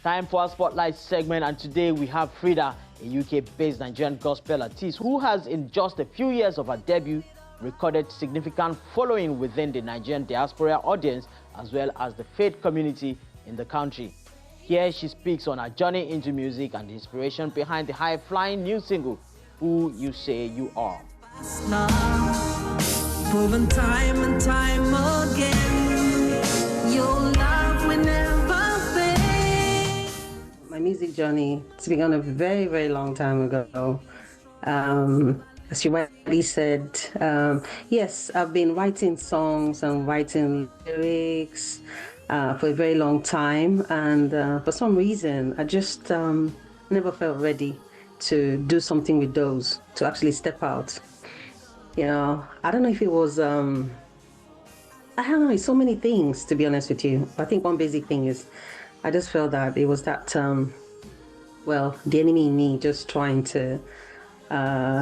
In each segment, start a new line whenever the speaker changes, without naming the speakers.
Time for our Spotlight segment, and today we have Freda, a UK-based Nigerian gospel artist who has, in just a few years of her debut, recorded significant following within the Nigerian diaspora audience as well as the faith community in the country. Here she speaks on her journey into music and the inspiration behind the high-flying new single, Who You Say You Are.
Proven time and time again, your love will never fade.
My music journey, it's begun a very, very long time ago. As you rightly said, yes, I've been writing songs and writing lyrics for a very long time, and for some reason, I just never felt ready to do something with those, to actually step out. You know, I don't know if it was, I don't know, it's so many things, to be honest with you. I think one basic thing is, I just felt that it was that, well, the enemy in me just trying to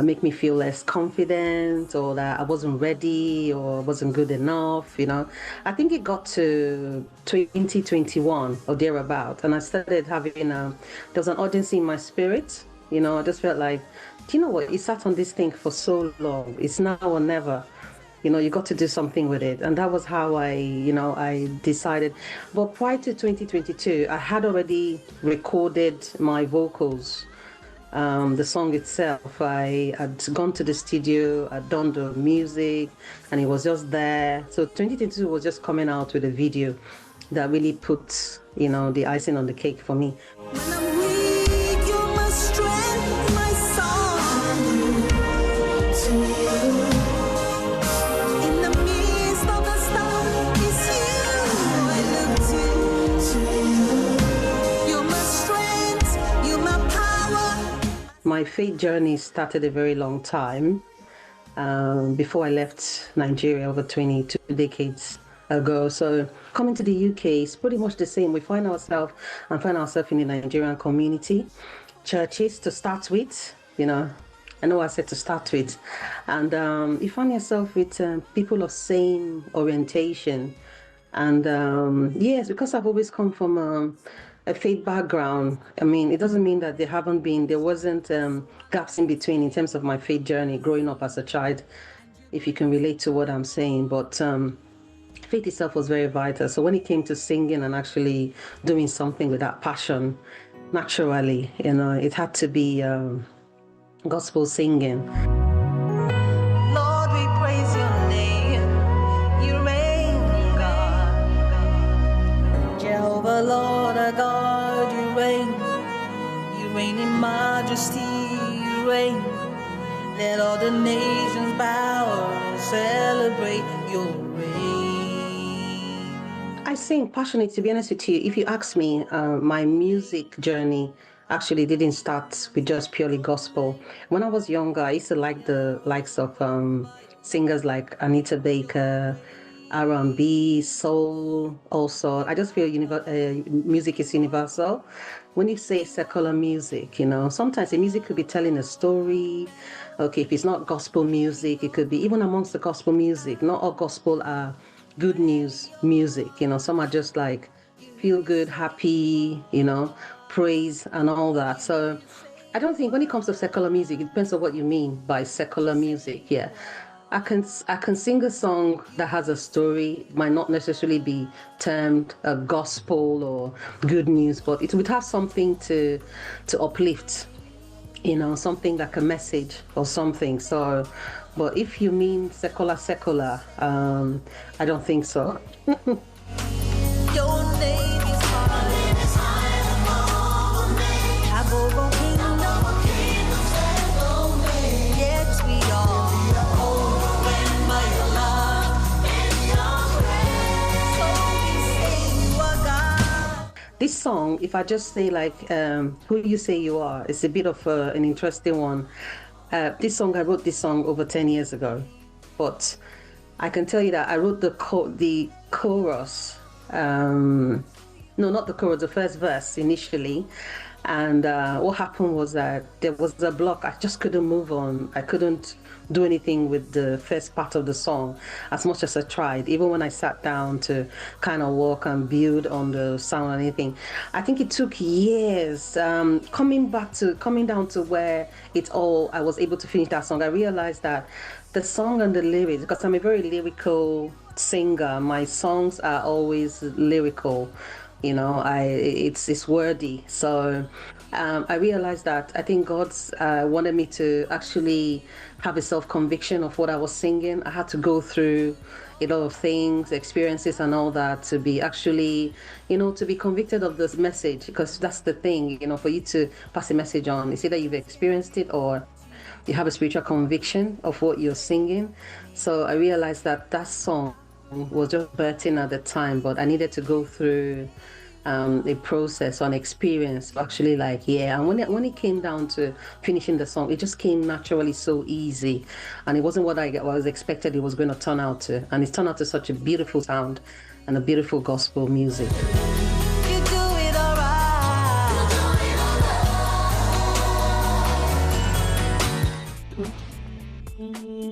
make me feel less confident, or that I wasn't ready or wasn't good enough, you know. I think it got to 2021 or thereabout, and I started having, there was an urgency in my spirit, you know. I just felt like, do you know what, you sat on this thing for so long, it's now or never. You know, you got to do something with it. And that was how I decided. But prior to 2022, I had already recorded my vocals. The song itself, I had gone to the studio, I'd done the music, and it was just there. So 2022 was just coming out with a video that really put, you know, the icing on the cake for me.
When I'm weak, you're my strength, my song. To you. In the midst of the storm, it's you I look to you. You're my strength, you're my power.
My faith journey started a very long time before I left Nigeria over 22 decades ago. So coming to the UK is pretty much the same. We find ourselves in the Nigerian community, churches to start with, you know. I know I said to start with. And you find yourself with people of same orientation. And yes, because I've always come from a faith background, I mean, it doesn't mean that there wasn't gaps in between in terms of my faith journey growing up as a child, if you can relate to what I'm saying. But faith itself was very vital. So when it came to singing and actually doing something with that passion, naturally, you know, it had to be gospel singing.
Lord, we praise your name. You reign, God. Jehovah, Lord, our God, you reign. You reign in majesty, you reign. Let all the nations bow and celebrate your reign.
I sing passionate, to be honest with you. If you ask me, my music journey actually didn't start with just purely gospel. When I was younger, I used to like the likes of singers like Anita Baker, R&B, soul also. I just feel music is universal. When you say secular music, you know, sometimes the music could be telling a story. Okay, if it's not gospel music, it could be even amongst the gospel music. Not all gospel are good news music, you know. Some are just like feel good, happy, you know, praise and all that. So I don't think when it comes to secular music, it depends on what you mean by secular music. Yeah, I can sing a song that has a story. It might not necessarily be termed a gospel or good news, but it would have something to uplift, you know, something like a message or something. So, but if you mean secular, I don't think so.
Your name is high above all kingdoms and domains. Yes, we are overwhelmed by your love and your grace. So we say you are God.
This song, if I just say like, Who You Say You Are, it's a bit of an interesting one. I wrote this song over 10 years ago, but I can tell you that I wrote the chorus, no, not the chorus, the first verse initially. And what happened was that there was a block. I just couldn't move on. I couldn't do anything with the first part of the song as much as I tried. Even when I sat down to kind of work and build on the sound and anything, I think it took years coming down to where I was able to finish that song. I realized that the song and the lyrics, because I'm a very lyrical singer, my songs are always lyrical. It's wordy. So I realized that I think God's wanted me to actually have a self-conviction of what I was singing. I had to go through a lot of things, experiences and all that to be actually, to be convicted of this message, because that's the thing, for you to pass a message on. It's either you've experienced it or you have a spiritual conviction of what you're singing. So I realized that song was just bursting at the time, but I needed to go through a process, an experience, actually and when it came down to finishing the song, it just came naturally, so easy, and it wasn't what I was expected it was going to turn out to, and it turned out to such a beautiful sound and a beautiful gospel music.
You do it alright. You do it alright.